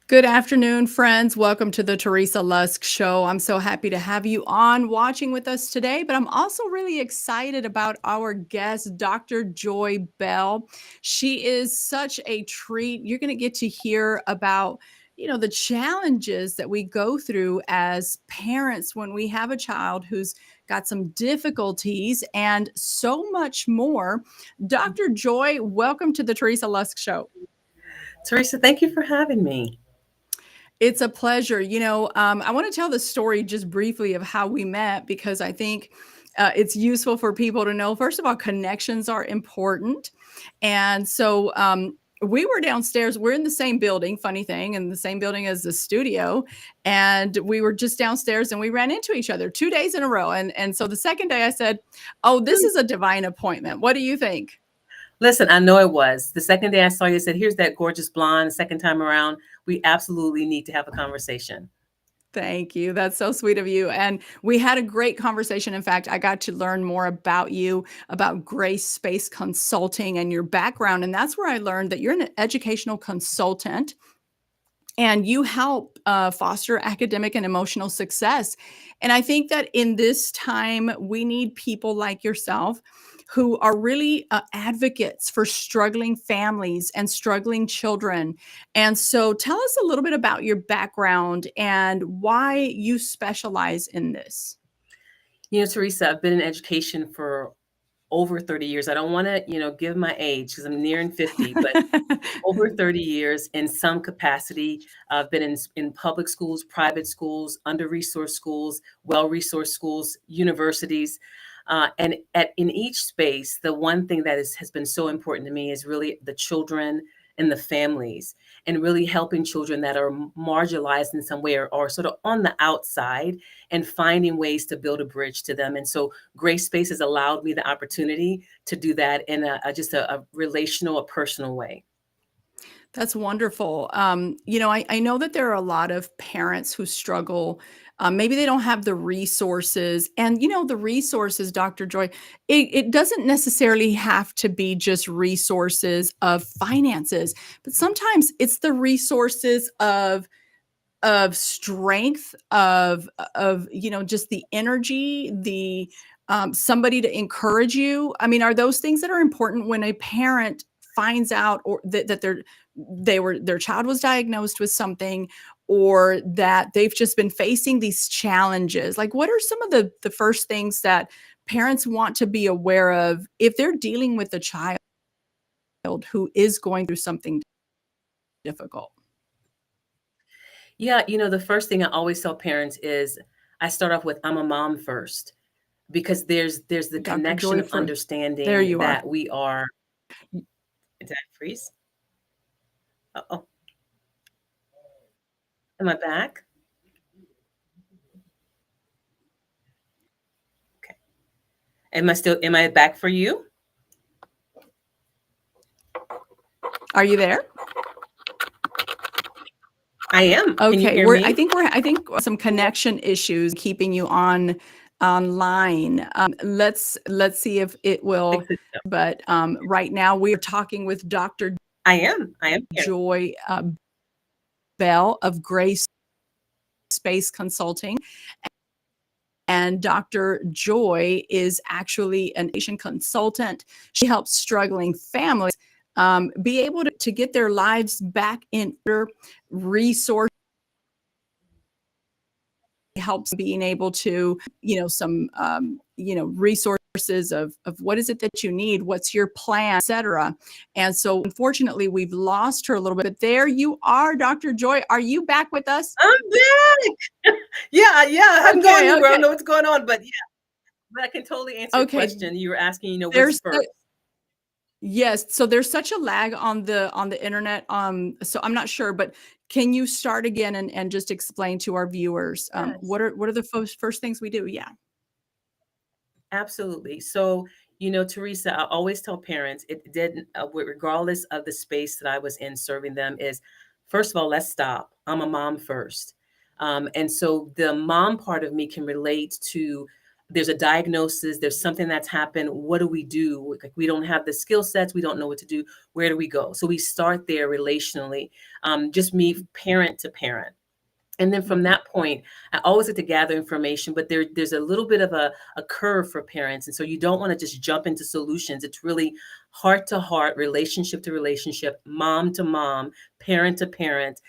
Good afternoon, friends. Welcome to the Teresa Lusk Show. I'm so happy to have you on watching with us today, but I'm also really excited about our guest, Dr. Joy Bell. She is such a treat. You're going to get to hear about the challenges that we go through as parents when we have a child who's got some difficulties and so much more. Dr. Joy, welcome to the Teresa Lusk Show. Teresa, thank you for having me. It's a pleasure. I want to tell the story just briefly of how we met because I think it's useful for people to know. First of all, connections are important. And so we were downstairs. We're in the same building, funny thing, in the same building as the studio. And we were just downstairs and we ran into each other 2 days in a row. And so the second day I said, "Oh, this is a divine appointment. What do you think?" Listen, I know it was. The second day I saw you, I said, here's that gorgeous blonde. The second time around, we absolutely need to have a conversation. Thank you. That's so sweet of you. And we had a great conversation. In fact, I got to learn more about you, about Grace Space Consulting and your background. And that's where I learned that you're an educational consultant and you help foster academic and emotional success. And I think that in this time, we need people like yourself who are really advocates for struggling families and struggling children. And so tell us a little bit about your background and why you specialize in this. Teresa, I've been in education for over 30 years. I don't want to, give my age because I'm nearing 50, but over 30 years in some capacity. I've been in public schools, private schools, under-resourced schools, well-resourced schools, universities. In each space, the one thing that has been so important to me is really the children and the families, and really helping children that are marginalized in some way or sort of on the outside, and finding ways to build a bridge to them. And so Grace Space has allowed me the opportunity to do that in a relational, a personal way. That's wonderful. I know that there are a lot of parents who struggle. Maybe they don't have the resources. And, the resources, Dr. Joy, it doesn't necessarily have to be just resources of finances, but sometimes it's the resources of strength, of just the energy, the somebody to encourage you. I mean, are those things that are important when a parent finds out or that their child was diagnosed with something, or that they've just been facing these challenges? Like, what are some of the first things that parents want to be aware of if they're dealing with a child who is going through something difficult? Yeah, the first thing I always tell parents is I start off with I'm a mom first, because there's the Dr. connection Joy, of for there understanding you are. that we are. Did I freeze? Oh, am I back? Okay. Am I back for you? Are you there? I am. Can you Okay, hear me? I think some connection issues keeping you online. Let's see if it will. Fix it. But right now we are talking with Dr. I am. I am here. Joy Bell of Grace Space Consulting, and Dr. Joy is actually an Asian consultant. She helps struggling families be able to get their lives back in order, resource helps being able to, some, resources of what is it that you need, what's your plan, etc. And so unfortunately we've lost her a little bit, but there you are, Dr. Joy. Are you back with us? I'm back. Yeah, yeah. I haven't gone Okay, anywhere. I okay, don't know what's going on, but yeah, but I can totally answer your okay. question. You were asking, what's There's first? yes, so there's such a lag on the internet. So I'm not sure, but can you start again and just explain to our viewers Yes. what are the first things we do? Yeah. Absolutely. So, Teresa, I always tell parents it didn't, regardless of the space that I was in serving them, is first of all, let's stop. I'm a mom first. And so the mom part of me can relate to there's a diagnosis, there's something that's happened. What do we do? Like, we don't have the skill sets, we don't know what to do. Where do we go? So we start there relationally, just me, parent to parent. And then from Mhm. that point, I always like to gather information, but there's a little bit of a curve for parents. And so you don't want to just jump into solutions. It's really heart to heart, relationship to relationship, mom to mom, parent to parent,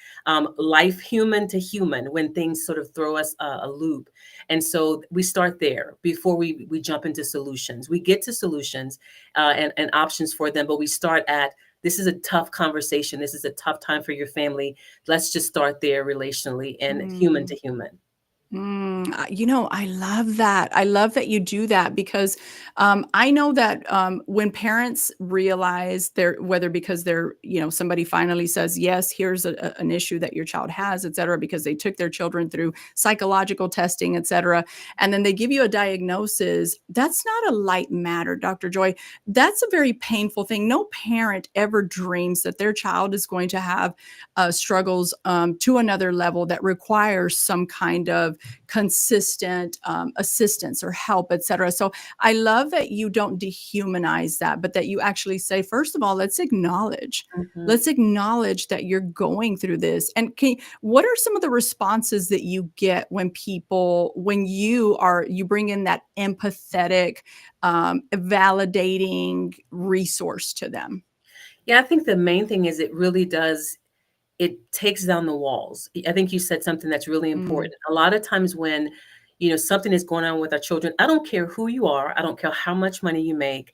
life human to human, when things sort of throw us a loop. And so we start there before we jump into solutions. We get to solutions and options for them, but we start at, this is a tough conversation. This is a tough time for your family. Let's just start there relationally and human to Mm. human. I love that. I love that you do that because I know that when parents realize they're, whether because they're, somebody finally says, yes, here's an issue that your child has, et cetera, because they took their children through psychological testing, et cetera, and then they give you a diagnosis, that's not a light matter, Dr. Joy. That's a very painful thing. No parent ever dreams that their child is going to have struggles to another level that requires some kind of consistent assistance or help, et cetera. So I love that you don't dehumanize that, but that you actually say, first of all, let's acknowledge. Mhm. Let's acknowledge that you're going through this. And what are some of the responses that you get when you bring in that empathetic, validating resource to them? Yeah, I think the main thing is, it really does, it takes down the walls. I think you said something that's really Mm, important. A lot of times when, something is going on with our children, I don't care who you are, I don't care how much money you make.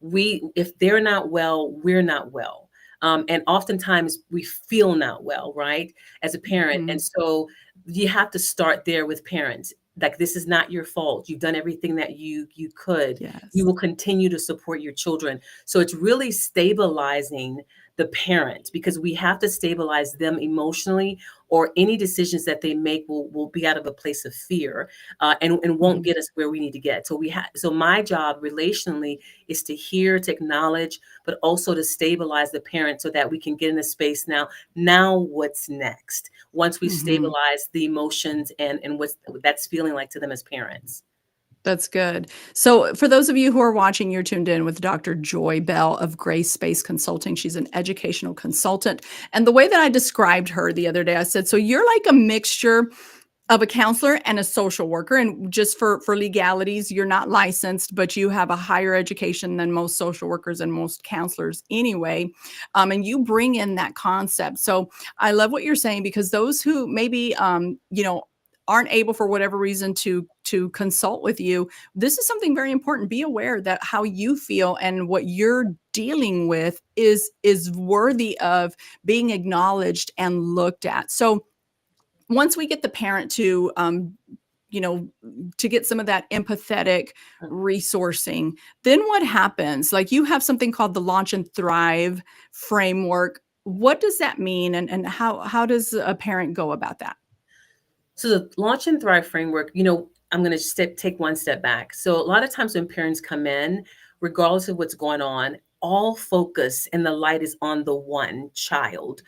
If they're not well, we're not well. And oftentimes we feel not well, right? As a parent. And mhm. so you have to start there with parents. Like, this is not your fault. You've done everything that you could. You Yes. will continue to support your children. So it's really stabilizing the parent, because we have to stabilize them emotionally, or any decisions that they make will be out of a place of fear, and won't Mhm. get us where we need to get. So my job relationally is to hear, to acknowledge, but also to stabilize the parent, so that we can get in a space now. What's next, once we Mhm. stabilize the emotions and what's that's feeling like to them as parents. That's good. So, for those of you who are watching, you're tuned in with Dr. Joy Bell of Grace Space Consulting. She's an educational consultant. And the way that I described her the other day, I said, so you're like a mixture of a counselor and a social worker. And just for legalities, you're not licensed, but you have a higher education than most social workers and most counselors anyway. And you bring in that concept. So I love what you're saying, because those who maybe aren't able for whatever reason to consult with you, this is something very important. Be aware that how you feel and what you're dealing with is worthy of being acknowledged and looked at. So once we get the parent you know, to get some of that empathetic resourcing, then what happens? Like, you have something called the Launch and Thrive framework. What does that mean, and how does a parent go about that? So the Launch and Thrive framework, I'm going to take one step back. So a lot of times when parents come in, regardless of what's going on, all focus and the light is on the one child,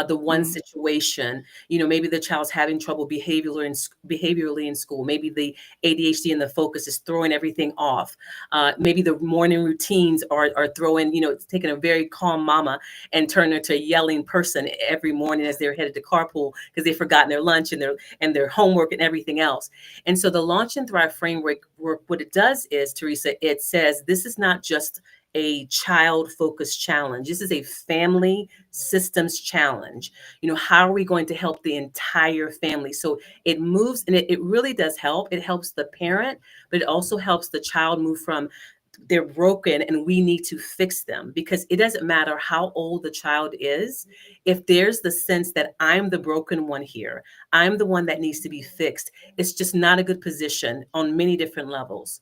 the one Mm, situation. Maybe the child's having trouble behaviorally in school. Maybe the ADHD and the focus is throwing everything off. Maybe the morning routines are throwing, it's taking a very calm mama and turning her to a yelling person every morning as they're headed to carpool because they've forgotten their lunch and their homework and everything else. And so the Launch and Thrive framework, what it does is, Teresa, it says this is not just a child focused challenge. This is a family systems challenge. How are we going to help the entire family? So it moves, and it really does help. It helps the parent, but it also helps the child move from, they're broken and we need to fix them, because it doesn't matter how old the child is. If there's the sense that I'm the broken one here, I'm the one that needs to be fixed, it's just not a good position on many different levels.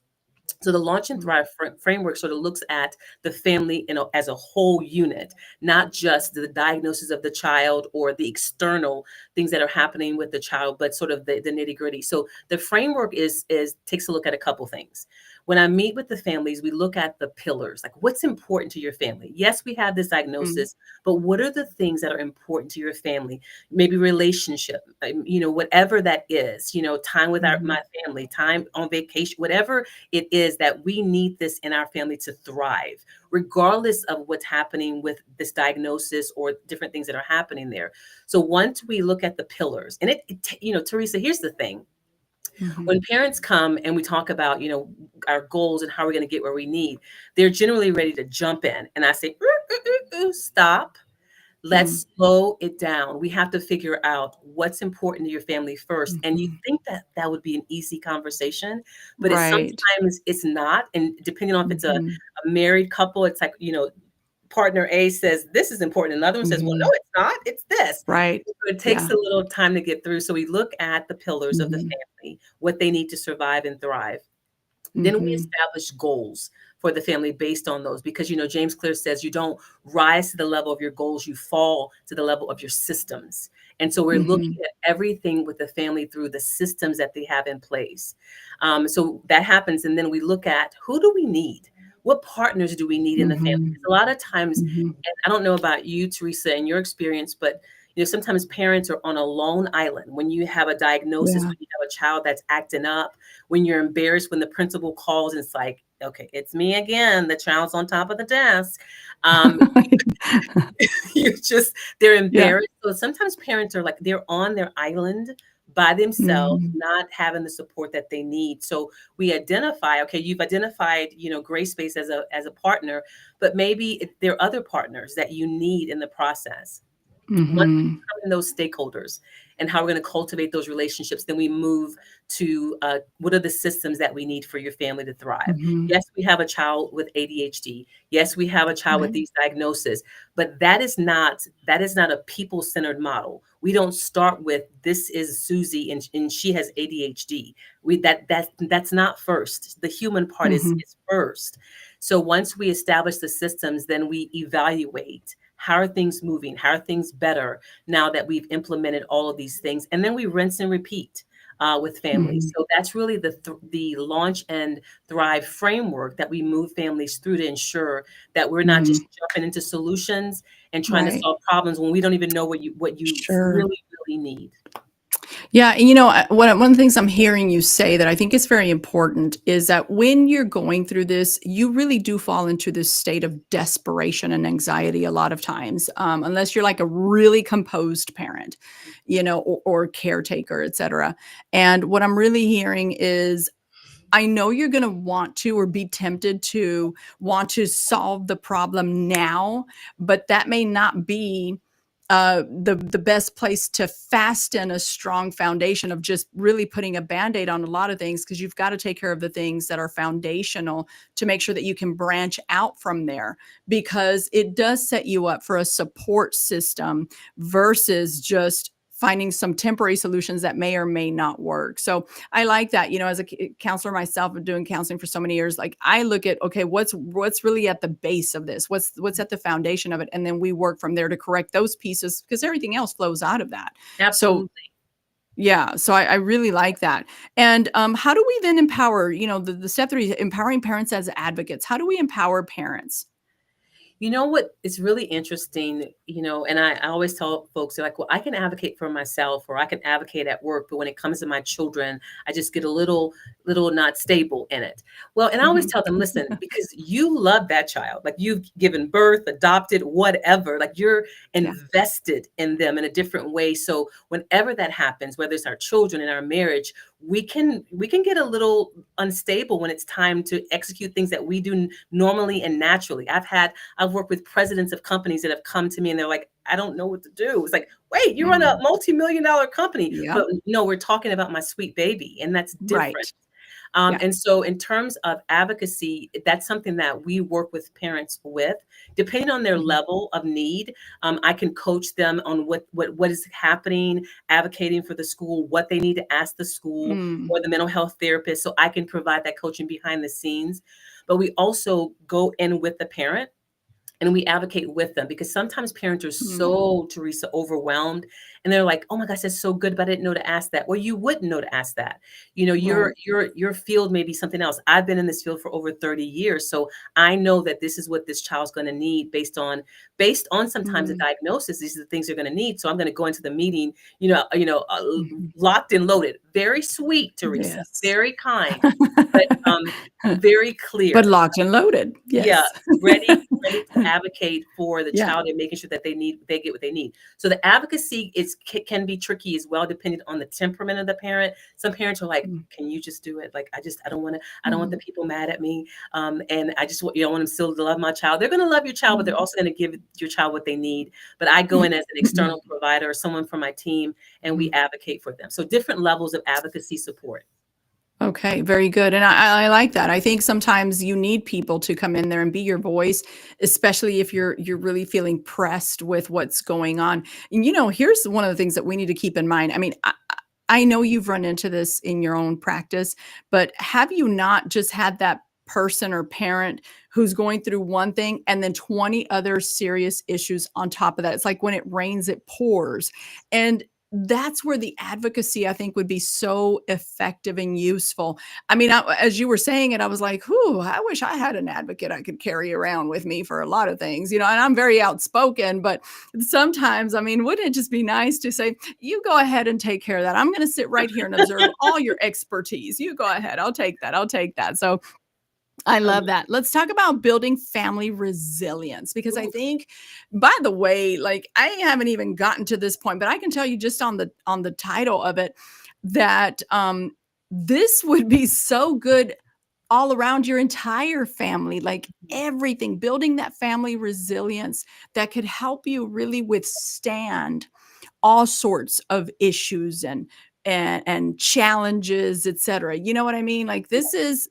So the Launch and mm, Thrive framework sort of looks at the family, as a whole unit, not just the diagnosis of the child or the external things that are happening with the child, but sort of the nitty gritty. So the framework is takes a look at a couple things. when I meet with the families, we look at the pillars, like what's important to your family. Yes, we have this Mm, diagnosis, but what are the things that are important to your family? Maybe relationship, whatever that is, time with mhm, my family, time on vacation, whatever it is that we need this in our family to thrive, regardless of what's happening with this diagnosis or different things that are happening there. So once we look at the pillars, and Teresa, here's the thing. mhm, When parents come and we talk about, our goals and how we're going to get where we need, they're generally ready to jump in. And I say, stop. mm, Let's slow it down. We have to figure out what's important to your family first. And you mhm. think that that would be an easy conversation, but it's Right. sometimes it's not. And depending on if it's a, Mhm, a married couple, it's like, partner A says this is important, and another one says, well, no, mhm. it's not. It's this. Right. So it takes Yeah. a little time to get through. So we look at the pillars of the Mhm, family, what they need to survive and thrive. Then we mhm, establish goals for the family based on those because James Clear says you don't rise to the level of your goals, you fall to the level of your systems. And so we're looking mhm, at everything with the family through the systems that they have in place. So that happens, and then we look at who do we need? What partners do we need in the family? mhm, 'Cause a lot of times, mhm. and I don't know about you, Teresa, and your experience, but sometimes parents are on a lone island when you have a diagnosis, Yeah. when you have a child that's acting up, when you're embarrassed when the principal calls and it's like, okay, it's me again. The child's on top of the desk. Um, you just they're Yeah. embarrassed. So sometimes parents are like they're on their island by themselves, Mhm, not having the support that they need. So we identify, okay, you've identified, gray space as a partner, but maybe there are other partners that you need in the process. Once we mhm. determine those stakeholders and how we're going to cultivate those relationships, then we move to what are the systems that we need for your family to thrive. Mhm. Yes, we have a child with ADHD. Yes, we have a child with Right. these diagnoses, but that is not a people-centered model. We don't start with this is Susie and she has ADHD. That's not first. The human part is Mhm, is first. So once we establish the systems, then we evaluate how are things moving? How are things better now that we've implemented all of these things? And then we rinse and repeat with families. mhm, So that's really the launch and thrive framework that we move families through to ensure that we're not mhm. just jumping into solutions and trying to Right. solve problems when we don't even know what you Sure. really need. Yeah, and one of the things I'm hearing you say that I think is very important is that when you're going through this, you really do fall into this state of desperation and anxiety a lot of times, unless you're like a really composed parent, or caretaker, etc. And what I'm really hearing is I know you're gonna want to or be tempted to want to solve the problem now, but that may not be, the best place to fasten a strong foundation of just really putting a Band-Aid on a lot of things, because 'cause you've gotta take care of the things that are foundational to make sure that you can branch out from there, because it does set you up for a support system versus just finding some temporary solutions that may or may not work. So, I like that. As a counselor myself, doing counseling for so many years, like I look at, okay, what's really at the base of this? What's at the foundation of it? And then we work from there to correct those pieces because everything else flows out of that. So Absolutely. yeah, so I really like that. And how do we then empower, the step three, empowering parents as advocates? How do we empower parents? You know what is really interesting, and I always tell folks, they're like, well, I can advocate for myself or I can advocate at work, but when it comes to my children, I just get a little not stable in it. Well, and I always Mhm. tell them, listen, because you love that child, like you've given birth, adopted, whatever, like you're Yeah. invested in them in a different way. So whenever that happens, whether it's our children in our marriage, we can get a little unstable when it's time to execute things that we do normally and naturally. I've worked with presidents of companies that have come to me and they're like, I don't know what to do. It's like, wait, you run a Mhm. multi-million dollar company, Yep. but no, we're talking about my sweet baby, and that's different. Right. Yeah. And so, in terms of advocacy, that's something that we work with parents with, depending on their Mhm. level of need. I can coach them on what is happening, advocating for the school, what they need to ask the school Mm. or the mental health therapist. So I can provide that coaching behind the scenes. But we also go in with the parent and we advocate with them, because sometimes parents are Mm, so, Teresa, overwhelmed, and they're like, "Oh my gosh, that's so good, but I didn't know to ask that." Well, you wouldn't know to ask that. right. Your field may be something else. I've been in this field for over 30 years, so I know that this is what this child's going to need based on sometimes a Mm, diagnosis. These are the things they're going to need. So I'm going to go into the meeting, mhm. locked and loaded. Very sweet, Teresa, Yes. very kind, but very But clear. locked and loaded. Yeah, Yes. ready to advocate for the Yeah. child and making sure that they get what they need. So the advocacy can be tricky as well, depending on the temperament of the parent. Some parents are like, Mm, "Can you just do it? Like, I don't want to, I don't want the mhm, people mad at me, and I just want want them still to love my child. They're going to love your child, but they're mhm, also going to give your child what they need. But I go in as an mhm, external provider or someone from my team, and we mhm. advocate for them. So different levels of advocacy support. Okay, very good, and I like that. I think sometimes you need people to come in there and be your voice, especially if you're really feeling pressed with what's going on. And, here's one of the things that we need to keep in mind. I mean, I know you've run into this in your own practice, but have you not just had that person or parent who's going through one thing and then 20 other serious issues on top of that? It's like when it rains, it pours. And that's where the advocacy, I think, would be so effective and useful. I mean, as you were saying it, I was like, whew, I wish I had an advocate I could carry around with me for a lot of things, and I'm very outspoken, but sometimes, I mean, wouldn't it just be nice to say, you go ahead and take care of that. I'm going to sit right here and observe all your expertise. You go ahead. I'll take that. I'll take that. So I Um, love that. Let's talk about building family resilience because I ooh, think, by the way, like I haven't even gotten to this point, but I can tell you just on the title of it that this would be so good all around your entire family, like everything, building that family resilience that could help you really withstand all sorts of issues and challenges, etc. You know what I mean? Like this is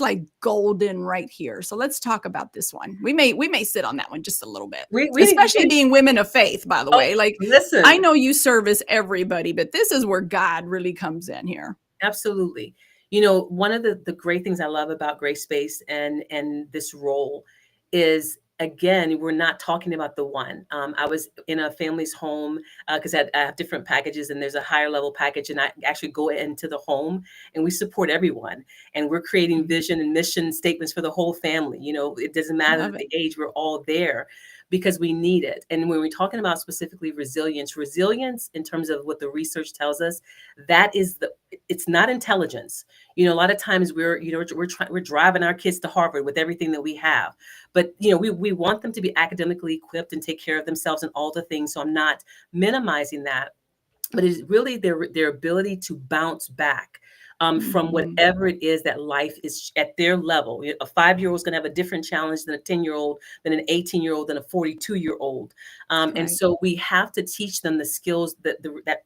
like golden right here. So let's talk about this one. We may sit on that one just a little bit. we need to Especially get. being women of faith, by the Oh, way. Like I listen. know you service everybody, but this is where God really comes in here. Absolutely. One of the great things I love about Grace Space and this role is, again, we're not talking about the one. I was in a family's home because I have different packages, and there's a higher level package, and I actually go into the home and we support everyone, and we're creating Mhm. vision and mission statements for the whole family. It doesn't matter Love it. the age; we're all there because we need it. And when we're talking about specifically resilience in terms of what the research tells us, that is it's not intelligence. A lot of times we're driving our kids to Harvard with everything that we have, but we want them to be academically equipped and take care of themselves and all the things. So I'm not minimizing that, but it's really their ability to bounce back from Mhm. whatever it is that life is at their level. A 5-year-old is going to have a different challenge than a 10-year-old, than an 18-year-old, than a 42-year-old. And Right. so we have to teach them the skills, that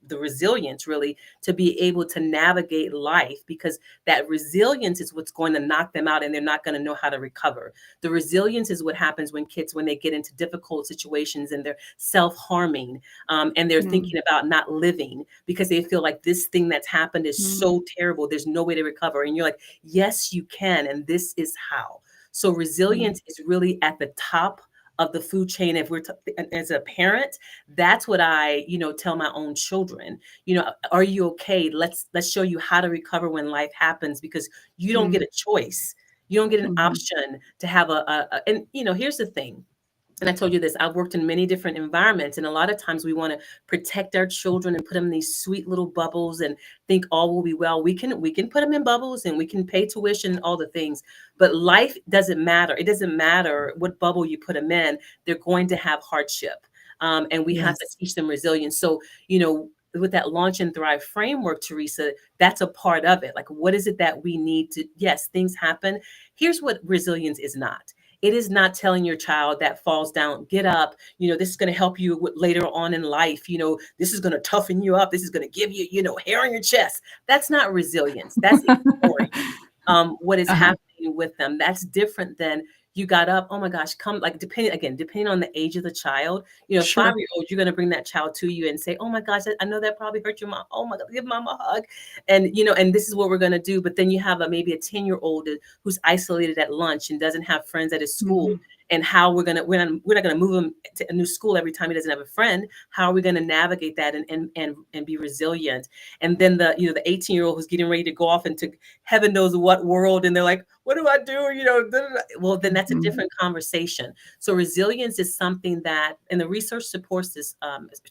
the resilience, really, to be able to navigate life, because that resilience is what's going to knock them out, and they're not going to know how to recover. The resilience is what happens when they get into difficult situations and they're self-harming, and they're Mm, thinking about not living because they feel like this thing that's happened is mm, so terrible. There's no way to recover. And you're like, yes, you can. And this is how. So mm, resilience is really at the top of the food chain. If as a parent, that's what I, tell my own children. Are you okay? Let's show you how to recover when life happens, because you don't get mm, a choice. You don't get an mhm, option to have and here's the thing, and I told you this, I've worked in many different environments. And a lot of times we want to protect our children and put them in these sweet little bubbles and think all will be well. We can put them in bubbles and we can pay tuition and all the things. But life doesn't matter. It doesn't matter what bubble you put them in. They're going to have hardship. And we have to yes. teach them resilience. So, with that Launch and Thrive framework, Teresa, that's a part of it. Like, what is it that we need to, yes, things happen. Here's what resilience is not. It is not telling your child that falls down, get up, this is going to help you later on in life. This is going to toughen you up. This is going to give you, hair on your chest. That's not resilience. That's ignoring what is Uh-huh. happening with them. That's different than you got up. Oh my gosh, come, like, depending on the age of the child. 5 Sure. year old, you're going to bring that child to you and say, oh my gosh, I know that probably hurt your mom. Oh my God, give mom a hug. And this is what we're going to do. But then you have maybe a 10-year-old who's isolated at lunch and doesn't have friends at his school. Mhm. and how we're not gonna move him to a new school every time he doesn't have a friend. How are we gonna navigate that and be resilient? And then the 18-year-old who's getting ready to go off into heaven knows what world, and they're like, what do I do? Da, da, da. Well, then that's a Mhm. different conversation. So resilience is something that, and the research supports this,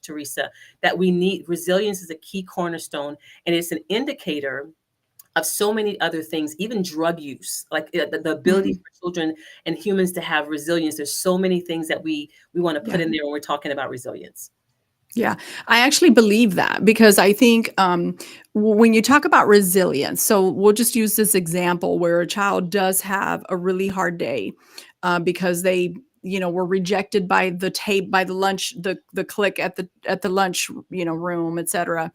Teresa, that we need. Resilience is a key cornerstone, and it's an indicator of so many other things, even drug use, like the ability Mm. for children and humans to have resilience. There's so many things that we want to put Yeah. in there when we're talking about resilience. Yeah, I actually believe that because I think when you talk about resilience, so we'll just use this example where a child does have a really hard day because they, were rejected by the tape, by the lunch, the click at the lunch, room, etc.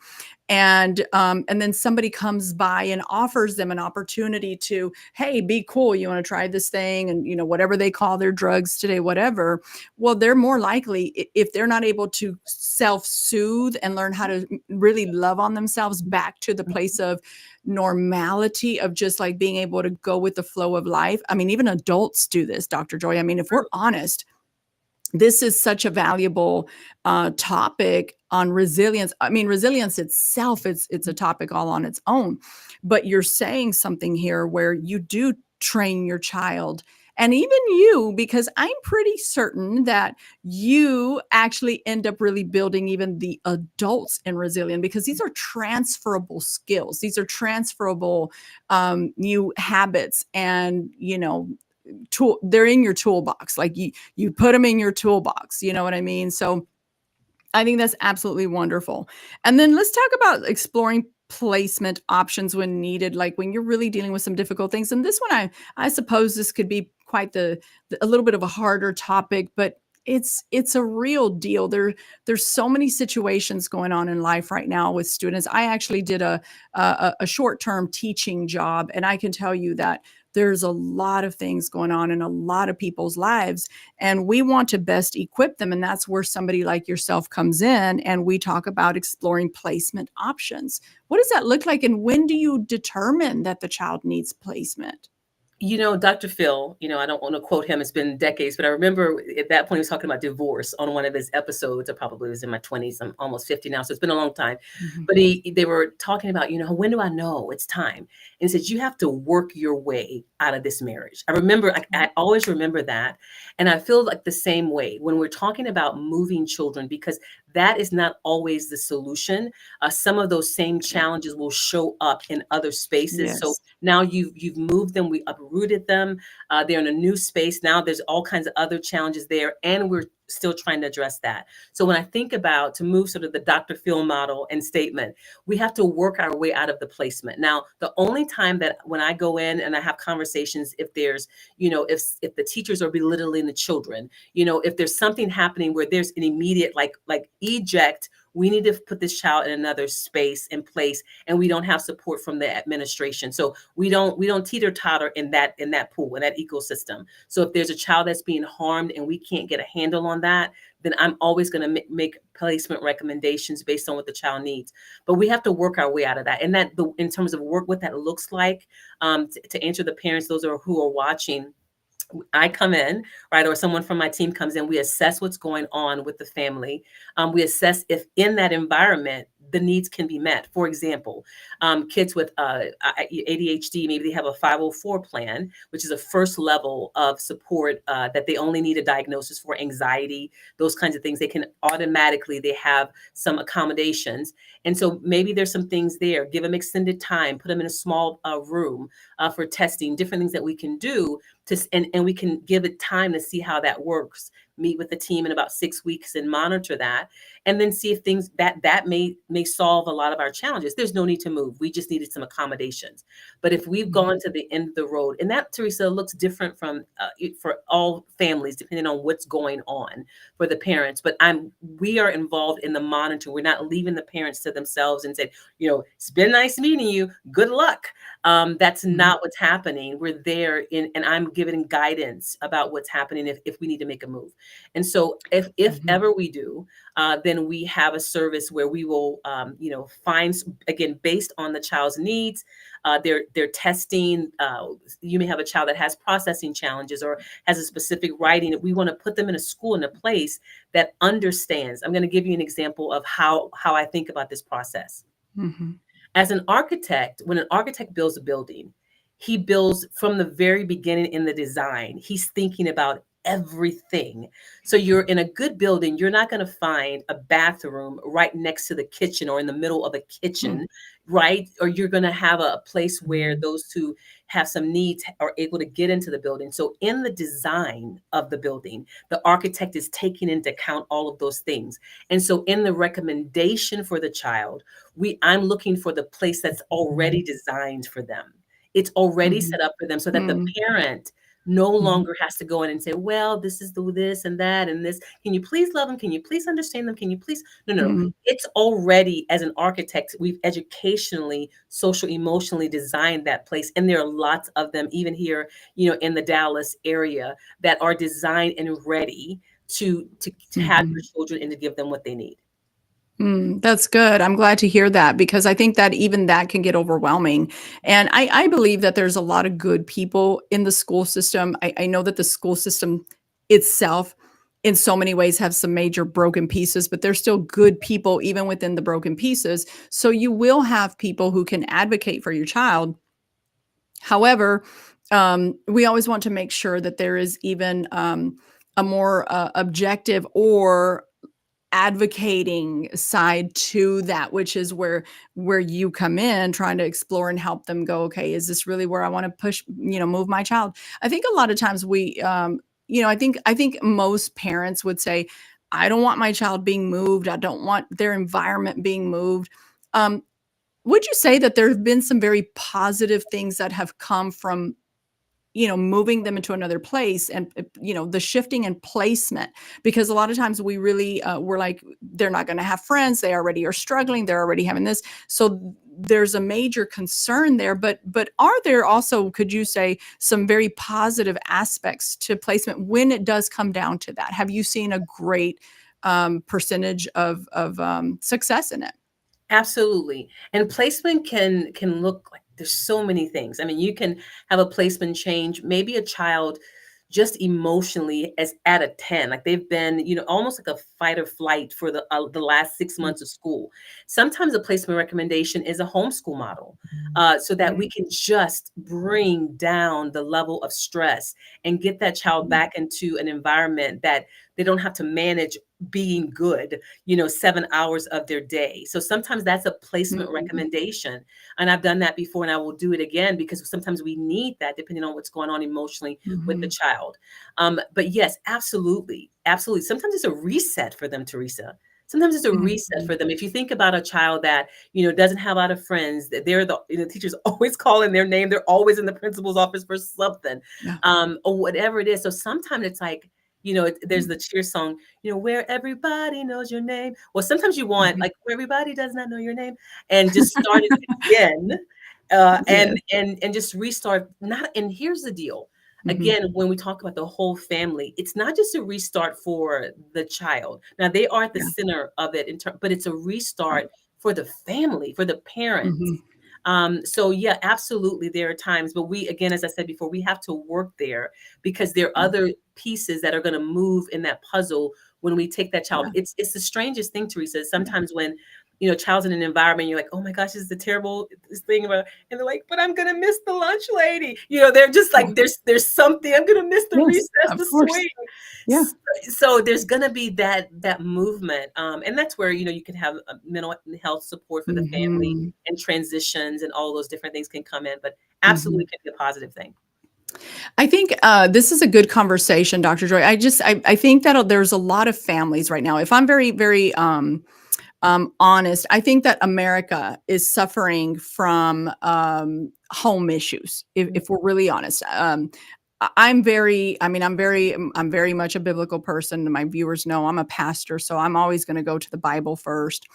And then somebody comes by and offers them an opportunity to, hey, be cool, you want to try this thing, and whatever they call their drugs today, whatever. Well, they're more likely, if they're not able to self-soothe and learn how to really love on themselves back to the place of normality, of just like being able to go with the flow of life. I mean, even adults do this, Dr. Joy. I mean, if we're honest, this is such a valuable topic on resilience. I mean, resilience itself, it's a topic all on its own. But you're saying something here where you do train your child, and even you, because I'm pretty certain that you actually end up really building even the adults in resilience, because these are transferable skills. These are transferable new habits, and they're in your toolbox. Like you put them in your toolbox, you know what I mean? So I think that's absolutely wonderful. And then let's talk about exploring placement options when needed, like when you're really dealing with some difficult things. And this one, I suppose this could be quite a little bit of a harder topic, but it's a real deal. There's so many situations going on in life right now with students. I actually did a short-term teaching job, and I can tell you that there's a lot of things going on in a lot of people's lives, and we want to best equip them. And that's where somebody like yourself comes in, and we talk about exploring placement options. What does that look like, and when do you determine that the child needs placement? Dr. Phil, I don't want to quote him, it's been decades, but I remember at that point he was talking about divorce on one of his episodes. I probably was in my 20s. I'm almost 50 now, so it's been a long time. Mhm. But they were talking about, when do I know it's time? And he said, you have to work your way out of this marriage. I remember, I always remember that. And I feel like the same way when we're talking about moving children, because that is not always the solution. Some of those same challenges will show up in other spaces. So Yes. now you've moved them, we uprooted them. They're in a new space now. There's all kinds of other challenges there, and we're still trying to address that. So when I think about, to move sort of the Dr. Phil model and statement, we have to work our way out of the placement. Now, the only time that when I go in and I have conversations, if there's, if the teachers are belittling the children, if there's something happening where there's an immediate like eject, we need to put this child in another space and place, and we don't have support from the administration. So we don't teeter totter in that pool, in that ecosystem. So if there's a child that's being harmed and we can't get a handle on that, then I'm always going to make placement recommendations based on what the child needs. But we have to work our way out of that. And in terms of work, what that looks like, to answer the parents, those who are watching, I come in, right, or someone from my team comes in, we assess what's going on with the family. We assess if in that environment, the needs can be met. For example, kids with ADHD, maybe they have a 504 plan, which is a first level of support that they only need a diagnosis for anxiety, those kinds of things. They have some accommodations. And so maybe there's some things there. Give them extended time, put them in a small room for testing, different things that we can do and we can give it time to see how that works. Meet with the team in about 6 weeks and monitor that, and then see if things that may solve a lot of our challenges. There's no need to move. We just needed some accommodations. But if we've Mhm. gone to the end of the road, and that, Teresa, looks different from for all families, depending on what's going on for the parents. But we are involved in the monitor. We're not leaving the parents to themselves and said, it's been nice meeting you. Good luck. That's Mhm. not what's happening. We're there in, and I'm giving guidance about what's happening if we need to make a move. And so if Mhm. ever we do, then we have a service where we will, find, again, based on the child's needs, their testing. You may have a child that has processing challenges or has a specific writing. We want to put them in a school, in a place that understands. I'm going to give you an example of how I think about this process. Mhm. As an architect, when an architect builds a building, he builds from the very beginning in the design. He's thinking about everything. So you're in a good building, you're not going to find a bathroom right next to the kitchen or in the middle of a Mm. kitchen, right? Or you're going to have a place where those who have some needs are able to get into the building. So in the design of the building, the architect is taking into account all of those things. And so in the recommendation for the child, I'm looking for the place that's already designed for them. It's already Mhm. set up for them so that the Mm. parent no Mhm. longer has to go in and say, well, this is the this and that and this. Can you please love them? Can you please understand them? Can you please? No, no, no. Mhm. It's already, as an architect, we've educationally, social, emotionally designed that place. And there are lots of them, even here, in the Dallas area, that are designed and ready to have your Mhm. children and to give them what they need. That's good. I'm glad to hear that because I think that even that can get overwhelming. And I believe that there's a lot of good people in the school system. I know that the school system itself, in so many ways, have some major broken pieces, but there's still good people even within the broken pieces. So you will have people who can advocate for your child. However, we always want to make sure that there is even a more objective or advocating side to that, which is where you come in trying to explore and help them go, okay, is this really where I want to push, move my child? I think a lot of times I think most parents would say, I don't want my child being moved. I don't want their environment being moved. Um, would you say that there have been some very positive things that have come from moving them into another place and, the shifting and placement? Because a lot of times we really, we're like, they're not going to have friends. They already are struggling. They're already having this. So there's a major concern there. But are there also, could you say, some very positive aspects to placement when it does come down to that? Have you seen a great percentage of success in it? Absolutely. And placement can look like there's so many things. I mean, you can have a placement change, maybe a child just emotionally as at a 10, like they've been, almost like a fight or flight for the last 6 months of school. Sometimes a placement recommendation is a homeschool model, so that we Right. can just bring down the level of stress and get that child Mhm. back into an environment that they don't have to manage being good, 7 hours of their day. So sometimes that's a placement Mhm. recommendation. And I've done that before and I will do it again because sometimes we need that depending on what's going on emotionally with the Mhm. child. But yes, absolutely. Absolutely. Sometimes it's a reset for them, Teresa. Sometimes it's a reset Mhm. for them. If you think about a child that, doesn't have a lot of friends, that they're the teachers always calling their name, they're always in the principal's office for something, Yeah. or whatever it is. So sometimes it's like, there's Mhm. the cheer song, where everybody knows your name. Well, sometimes you want Mhm. like where everybody does not know your name, and just start it again, Yes. and just restart. Not, and here's the deal. Mhm. Again, when we talk about the whole family, it's not just a restart for the child. Now they are at the Yeah. center of it, but it's a Right. restart for the family, for the parents. Mhm. So yeah, absolutely. There are times, but we, again, as I said before, we have to work there because there are Yeah. other pieces that are going to move in that puzzle when we take that child. Yeah. It's the strangest thing, Teresa. Yeah. Sometimes when child's in an environment, you're like, oh my gosh, this is a terrible this thing about, and they're like, but I'm gonna miss the lunch lady. They're just Yeah. like, there's something, I'm gonna miss the Yes, recess, of the course. swing. Yeah. So there's gonna be that movement, and that's where you can have mental health support for the family Mhm. and transitions and all those different things can come in, but Mhm. absolutely can be a positive thing. I think, this is a good conversation, Dr. Joy. I think that there's a lot of families right now. If I'm very, very, honest, I think that America is suffering from, home issues, if we're really honest. I'm very much a biblical person. My viewers know I'm a pastor, so I'm always going to go to the Bible first,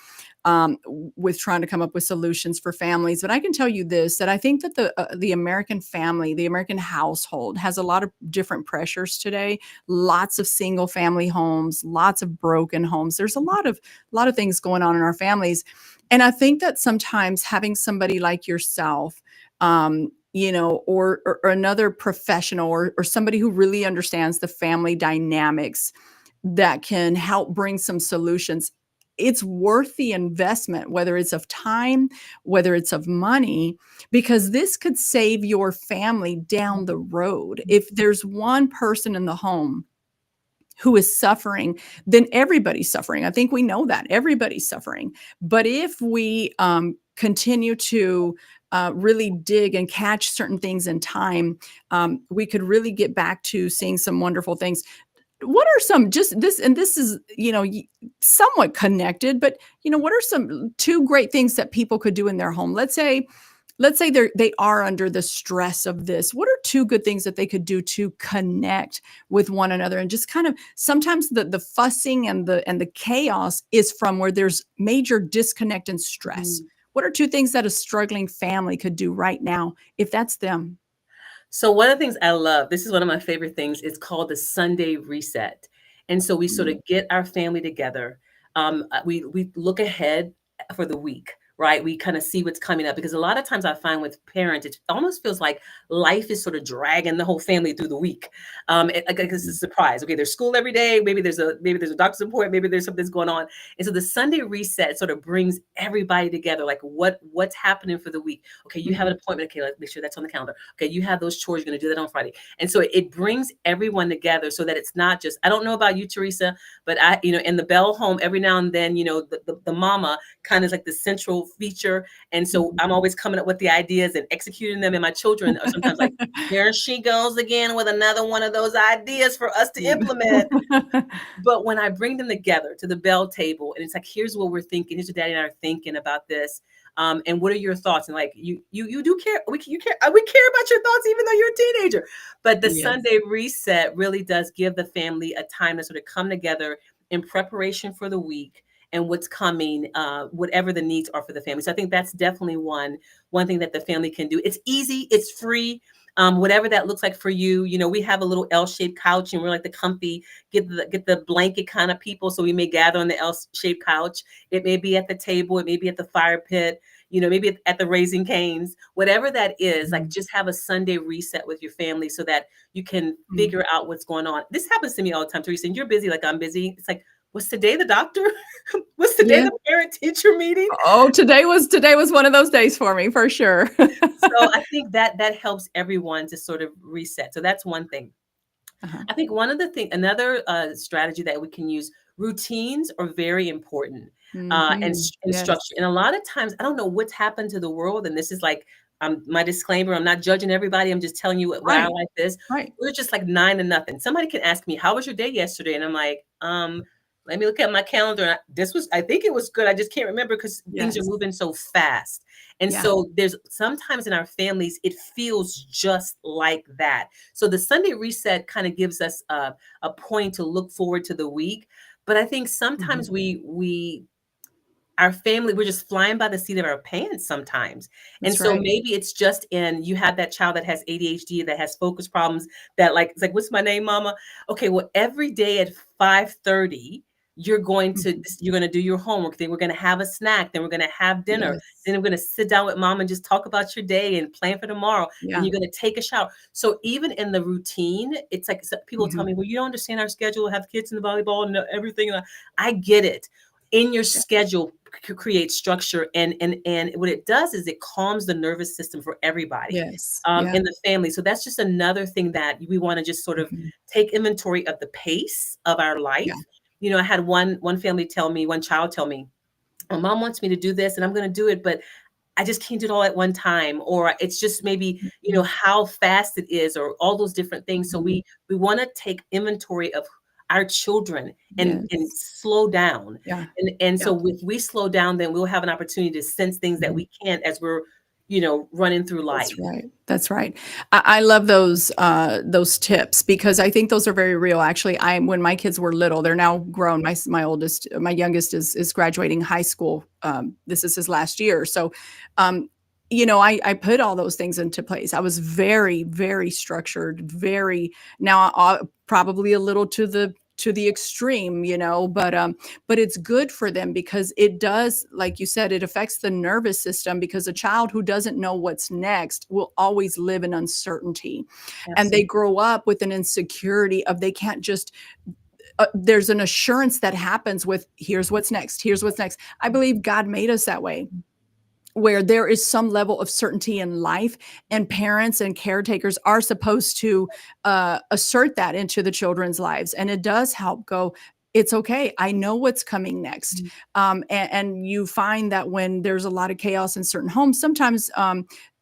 with trying to come up with solutions for families. But I can tell you this, that I think that the American family, the American household has a lot of different pressures today. Lots of single family homes, lots of broken homes. There's a lot of things going on in our families. And I think that sometimes having somebody like yourself, or another professional, or somebody who really understands the family dynamics that can help bring some solutions, it's worth the investment, whether it's of time, whether it's of money, because this could save your family down the road. If there's one person in the home who is suffering, then everybody's suffering. I think we know that everybody's suffering. But if we continue to really dig and catch certain things in time, we could really get back to seeing some wonderful things. What are some, just this, and this is, somewhat connected, but what are some two great things that people could do in their home? Let's say they are under the stress of this. What are two good things that they could do to connect with one another? And just kind of, sometimes the fussing and the chaos is from where there's major disconnect and stress. Mhm. What are two things that a struggling family could do right now if that's them? So one of the things I love, this is one of my favorite things, it's called the Sunday reset. And so we sort Mm, of get our family together. We look ahead for the week, right? We kind of see what's coming up because a lot of times I find with parents, it almost feels like life is sort of dragging the whole family through the week. Like it's a mm, surprise. Okay, there's school every day. Maybe there's a doctor's appointment. Maybe there's something's going on. And so the Sunday reset sort of brings everybody together. Like what's happening for the week? Okay, you have an mhm. appointment. Okay, let's make sure that's on the calendar. Okay, you have those chores. You're going to do that on Friday. And so it brings everyone together so that it's not just, I don't know about you, Teresa, but in the Bell home, every now and then, the mama kind of like the central feature. And so Mhm. I'm always coming up with the ideas and executing them. And my children are sometimes like, here she goes again with another one of those ideas for us to implement. But when I bring them together to the bell table and it's like, here's what we're thinking, here's what daddy and I are thinking about this. And what are your thoughts? And like you do care, you care, we care about your thoughts, even though you're a teenager. But the Yes. Sunday reset really does give the family a time to sort of come together in preparation for the week and what's coming, whatever the needs are for the family. So I think that's definitely one thing that the family can do. It's easy, it's free. Whatever that looks like for you. We have a little L-shaped couch and we're like the comfy, get the blanket kind of people. So we may gather on the L-shaped couch. It may be at the table. It may be at the fire pit. Maybe at the Raising Canes, whatever that is, like Mhm, just have a Sunday reset with your family so that you can mm. figure out what's going on. This happens to me all the time, Teresa, and you're busy like I'm busy. It's like, what's today the doctor? What's today Yeah. the parent teacher meeting? Oh, today was one of those days for me, for sure. So I think that helps everyone to sort of reset. So that's one thing. Uh-huh. I think another strategy that we can use, routines are very important, Mhm. and Yes. structure. And a lot of times, I don't know what's happened to the world. And this is like my disclaimer. I'm not judging everybody. I'm just telling you what our Right, life is. right. We're just like 9 to nothing. Somebody can ask me, "How was your day yesterday?" And I'm like, let me look at my calendar. And I think it was good. I just can't remember because things are Yes. moving so fast. And Yeah. so there's sometimes in our families, it feels just like that. So the Sunday reset kind of gives us a point to look forward to the week. But I think Mhm. sometimes we our family, we're just flying by the seat of our pants sometimes. And That's so right. maybe it's just you have that child that has ADHD, that has focus problems, that like, it's like, what's my name, mama? Okay, well, every day at 5:30, Mhm. you're going to do your homework. Then we're going to have a snack. Then we're going to have dinner. Then Yes. we're going to sit down with mom and just talk about your day and plan for tomorrow. Then Yeah. you're going to take a shower. So even in the routine, it's like people tell Mhm. me, well, you don't understand our schedule, have kids in the volleyball and everything. I get it. In your Yeah. schedule, create structure, and what it does is it calms the nervous system for everybody Yes. Yeah. in the family. So that's just another thing that we want to just sort of Mhm. take inventory of the pace of our Yeah. life. I had one child tell me, "My mom wants me to do this and I'm going to do it, but I just can't do it all at one time," or it's just maybe, Mhm. how fast it is, or all those different things. So Mhm. we want to take inventory of our children and Yes. slow down. Yeah. And Yeah. so if we slow down, then we'll have an opportunity to sense things that Mhm. we can't as we're running through That's life. right. That's right. I love those tips because I think those are very real. Actually, when my kids were little, they're now grown. My youngest is graduating high school. This is his last year. So, um, I put all those things into place. I was very, very structured, very now probably a little to the extreme, but it's good for them because it does, like you said, it affects the nervous system because a child who doesn't know what's next will always live in uncertainty. And they Absolutely. grow up with an insecurity of they can't just, there's an assurance that happens with here's what's next, here's what's next. I believe God made us that way where there is some level of certainty in life, and parents and caretakers are supposed to assert that into the children's lives, and it does help go, it's okay, I know what's coming next. And you find that when there's a lot of chaos in certain homes, sometimes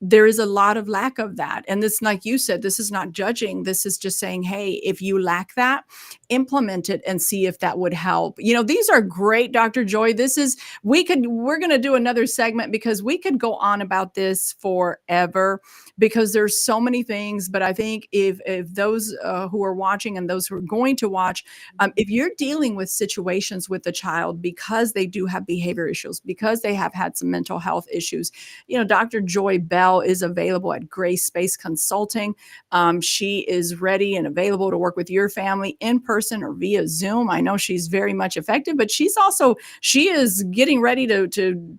there is a lot of lack of that. And this, like you said, this is not judging, this is just saying, hey, if you lack that, implement it and see if that would help. These are great, Dr. Joy. We're going to do another segment because we could go on about this forever because there's so many things. But I think if those who are watching and those who are going to watch, if you're dealing with situations with a child because they do have behavior issues, because they have had some mental health issues, Dr. Joy Bell is available at Grace Space Consulting. She is ready and available to work with your family in person or via Zoom. I know she's very much effective, but she is getting ready to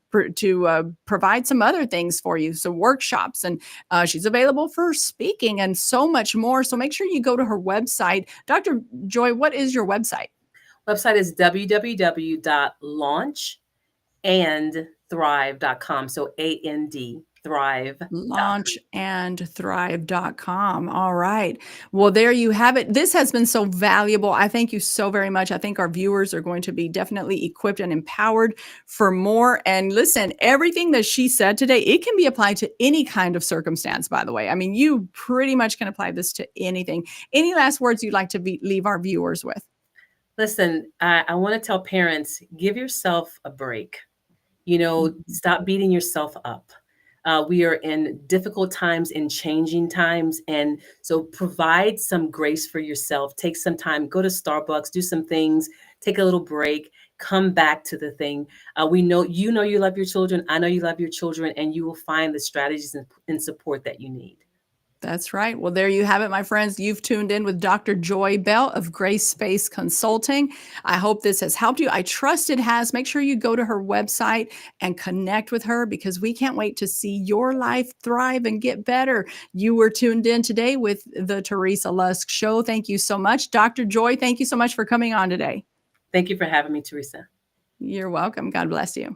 provide some other things for you, some workshops, and she's available for speaking and so much more. So make sure you go to her website. Dr. Joy, what is your website? Website is www.launchandthrive.com. So thrive.com. Launchandthrive.com. All right. Well, there you have it. This has been so valuable. I thank you so very much. I think our viewers are going to be definitely equipped and empowered for more. And listen, everything that she said today, it can be applied to any kind of circumstance, by the way. I mean, you pretty much can apply this to anything. Any last words you'd like to leave our viewers with? Listen, I want to tell parents, give yourself a break. Stop beating yourself up. We are in difficult times, in changing times. And so provide some grace for yourself. Take some time, go to Starbucks, do some things, take a little break, come back to the thing. We know you love your children. I know you love your children, and you will find the strategies and support that you need. That's right. Well, there you have it, my friends. You've tuned in with Dr. Joy Bell of Grace Space Consulting. I hope this has helped you. I trust it has. Make sure you go to her website and connect with her because we can't wait to see your life thrive and get better. You were tuned in today with the Teresa Lusk Show. Thank you so much. Dr. Joy, thank you so much for coming on today. Thank you for having me, Teresa. You're welcome. God bless you.